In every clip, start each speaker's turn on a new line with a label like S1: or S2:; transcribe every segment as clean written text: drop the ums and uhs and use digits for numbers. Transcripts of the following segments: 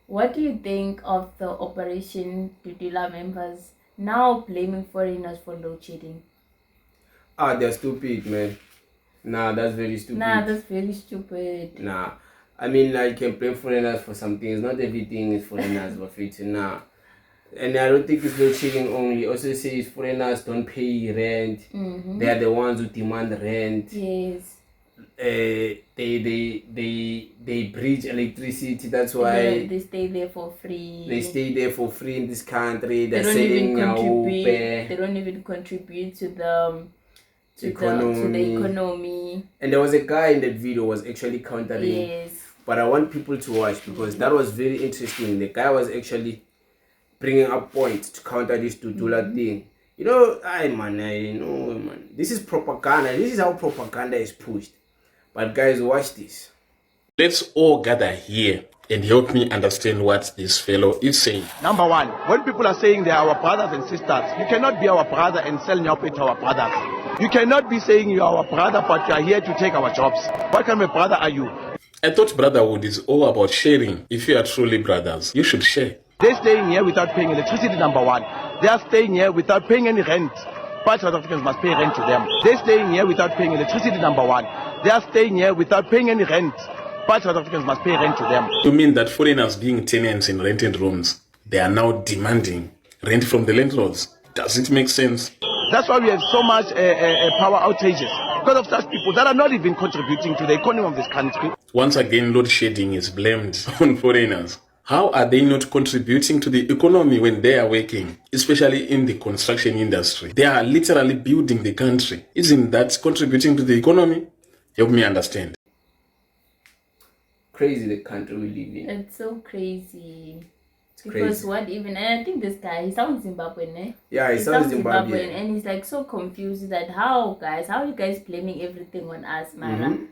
S1: What do you think of the Operation Dudula members now blaming foreigners for load shedding?
S2: Ah, they're stupid, man. Nah, that's very
S1: Nah,
S2: stupid.
S1: that's very stupid.
S2: Nah. I mean, like, you can blame foreigners for some things. Not everything is foreigners, but it's nah. And I don't think it's load shedding only. Also says foreigners don't pay rent. They are the ones who demand rent.
S1: Yes.
S2: They breach electricity. That's
S1: They,
S2: why
S1: they stay there for free.
S2: they stay there for free in this country.
S1: They
S2: They're
S1: don't even
S2: selling
S1: contribute.
S2: Nyaupe,
S1: They don't even contribute to the
S2: economy.
S1: economy.
S2: And there was a guy in that video who was actually countering.
S1: Yes.
S2: But I want people to watch because that was very interesting. The guy was actually bringing up points to counter this Dudula thing. You know, I know, man. This is propaganda. This is how propaganda is pushed. But guys, watch this.
S3: Let's all gather here and help me understand what this fellow is saying.
S4: Number one, when people are saying they are our brothers and sisters, you cannot be our brother and sell Nyaupe to our brothers. You cannot be saying you are our brother, but you are here to take our jobs. What kind of a brother are you?
S3: I thought brotherhood is all about sharing. If you are truly brothers, you should share.
S4: They're staying here without paying electricity, number one. They are staying here without paying any rent. But South Africans must pay rent to them. They're staying here without paying electricity, number one. They are staying here without paying any rent. But South Africans must pay rent to them.
S3: You mean that foreigners being tenants in rented rooms, they are now demanding rent from the landlords? Does it make sense?
S4: That's why we have so much power outages. Because of such people that are not even contributing to the economy of this country.
S3: Once again, load shedding is blamed on foreigners. How are they not contributing to the economy when they are working, especially in the construction industry? They are literally building the country. Isn't that contributing to the economy? Help me understand.
S2: Crazy the country we live in.
S1: It's so crazy.
S2: It's
S1: Because
S2: crazy.
S1: what even, and I think this guy, he sounds Zimbabwean, eh?
S2: Yeah, he sounds Zimbabwean.
S1: And he's like so confused that how are you guys blaming everything on us, man?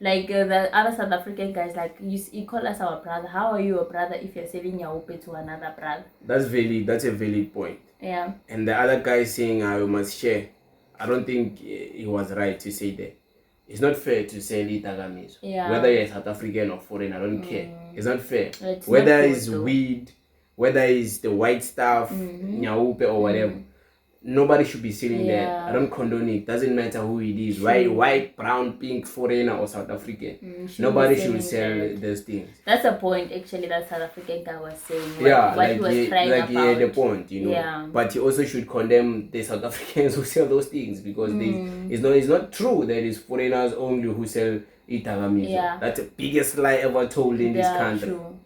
S1: Like the other South African guys, like you call us our brother. How are you a brother if you're selling your ope to another brother?
S2: That's a valid point.
S1: Yeah.
S2: And the other guy saying I must share. I don't think he was right to say that. It's not fair to sell Itagamizo.
S1: Yeah.
S2: Whether you're South African or foreign, I don't care. It's not fair.
S1: It's
S2: Whether
S1: not good,
S2: it's
S1: though.
S2: weed, whether it's the white stuff, Nyaupe or whatever. Nobody should be selling that.
S1: Yeah.
S2: I don't condone it. Doesn't matter who it is. White, brown, pink, foreigner or South African. Nobody
S1: be
S2: should
S1: selling
S2: sell
S1: that.
S2: those things.
S1: That's a point actually that South African guy was saying.
S2: What
S1: he was
S2: he,
S1: crying
S2: like
S1: about.
S2: he had a point, you know.
S1: Yeah.
S2: But he also should condemn the South Africans who sell those things because it's not true that it's foreigners only who sell Itagamizo.
S1: Yeah.
S2: That's the biggest lie ever told in this
S1: Yeah,
S2: country.
S1: true.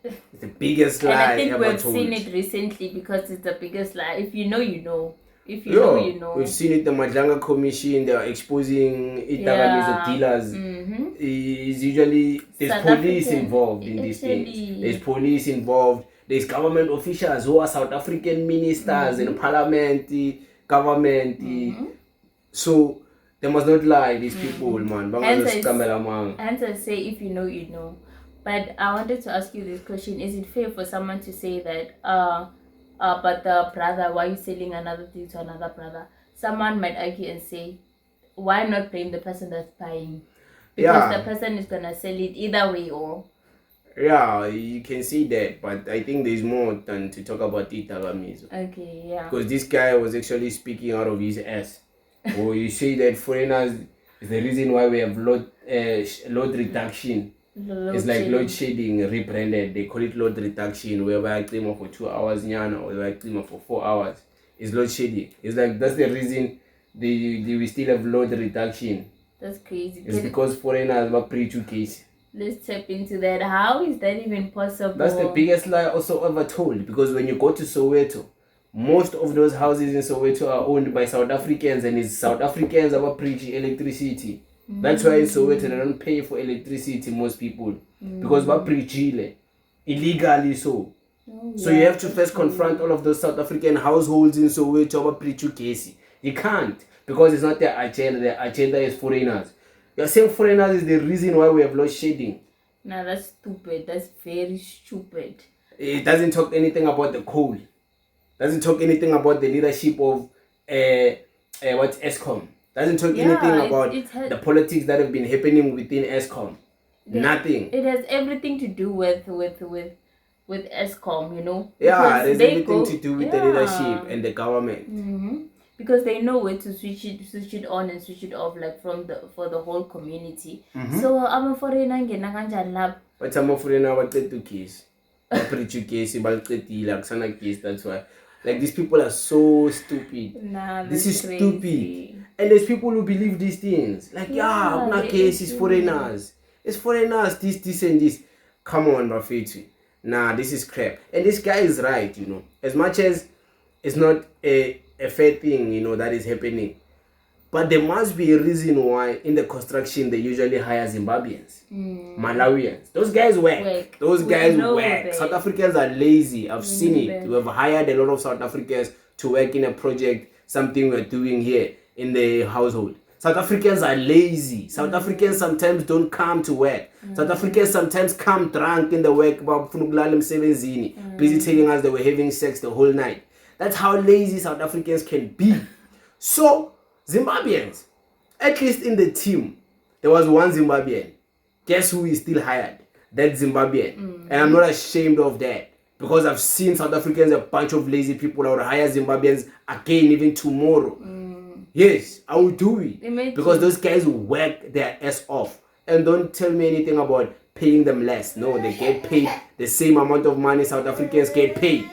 S2: It's the biggest
S1: And
S2: lie
S1: I think
S2: ever
S1: we've
S2: told.
S1: seen it recently because it's the biggest lie. If you know, you know. If you know, you know.
S2: We've seen it, the Madlanga Commission, they are exposing Itagamizo dealers. Is usually there's
S1: South
S2: police
S1: African,
S2: involved in these things.
S1: actually.
S2: There's police involved. There's government officials who are South African ministers in parliament, government. So they must not lie, these people, man.
S1: Hence I say if you know, you know. But I wanted to ask you this question: is it fair for someone to say that, but the brother, why are you selling another thing to another brother? Someone might argue and say, why not blame the person that's buying? Because the person is gonna sell it either way, or
S2: Yeah, you can see that, but I think there's more than to talk about Itagamizo.
S1: okay, yeah.
S2: Because this guy was actually speaking out of his ass. Or you say that foreigners is the reason why we have load reduction. It's like load shedding rebranded. They call it load reduction, whereby I claim for 2 hours, or I claim for 4 hours. It's load shedding. It's like that's the reason we still have load reduction.
S1: That's crazy.
S2: It's because foreigners were pre-2 case.
S1: Let's tap into that. How is that even possible?
S2: That's the biggest lie also ever told. Because when you go to Soweto, most of those houses in Soweto are owned by South Africans, and it's South Africans that preach electricity. That's why in Soweto they don't pay for electricity, most people, because they preach illegally. So you have to first confront all of those South African households in Soweto about preach case. You can't, because it's not their agenda. Their agenda is foreigners. You're saying foreigners is the reason why we have load shedding.
S1: Nah, that's stupid. That's very stupid.
S2: It doesn't talk anything about the coal. Doesn't talk anything about the leadership of what's ESCOM. Doesn't talk anything about the politics that have been happening within ESCOM. Nothing.
S1: It has everything to do with with ESCOM, you know.
S2: Yeah,
S1: Because
S2: there's
S1: they
S2: everything
S1: go-
S2: to do with the
S1: yeah.
S2: leadership and the government.
S1: Because they know where to switch it on and switch it off, like for the whole community. So I'm a foreigner ngena kanjani lapho.
S2: But some of them are to case. Preach case, like case, that's why. Like these people are so stupid.
S1: Nah,
S2: This
S1: that's
S2: is
S1: crazy.
S2: stupid. And there's people who believe these things. Like,
S1: Yeah,
S2: yeah,
S1: they
S2: case is
S1: do.
S2: foreigners. It's foreigners, this and this. Come on, Bafeti. Nah, this is crap. And this guy is right, you know. As much as it's not a fair thing, you know, that is happening. But there must be a reason why in the construction they usually hire Zimbabweans, Malawians. Those guys work. Those
S1: We
S2: guys
S1: know
S2: work.
S1: that.
S2: South Africans are lazy. I've seen
S1: know
S2: it.
S1: that.
S2: We have hired a lot of South Africans to work in a project, something we're doing here in the household. South Africans are lazy. South Africans sometimes don't come to work. South Africans sometimes come drunk in the work, busy telling us they were having sex the whole night. That's how lazy South Africans can be. So, Zimbabweans, at least in the team, there was one Zimbabwean. Guess who is still hired? That Zimbabwean. And I'm not ashamed of that. Because I've seen South Africans, a bunch of lazy people that would hire Zimbabweans again, even tomorrow. Yes, I will do it.
S1: Imagine.
S2: Because those guys work their ass off. And don't tell me anything about paying them less. No, they get paid the same amount of money South Africans get paid.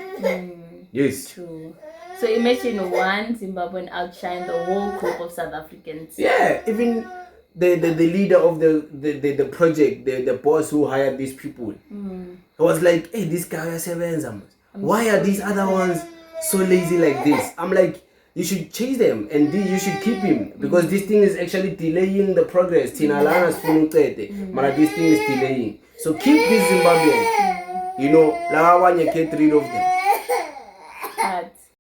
S2: Yes.
S1: True. So imagine one Zimbabwean outshine the whole group of South Africans.
S2: Yeah, even the leader of the project, the boss who hired these people, was like, hey, this guy is seven. Why are these other ones so lazy like this? I'm like, you should chase them and you should keep him because this thing is actually delaying the progress. Tina Lana's but this thing is delaying. So keep these Zimbabweans. You know, get rid of them.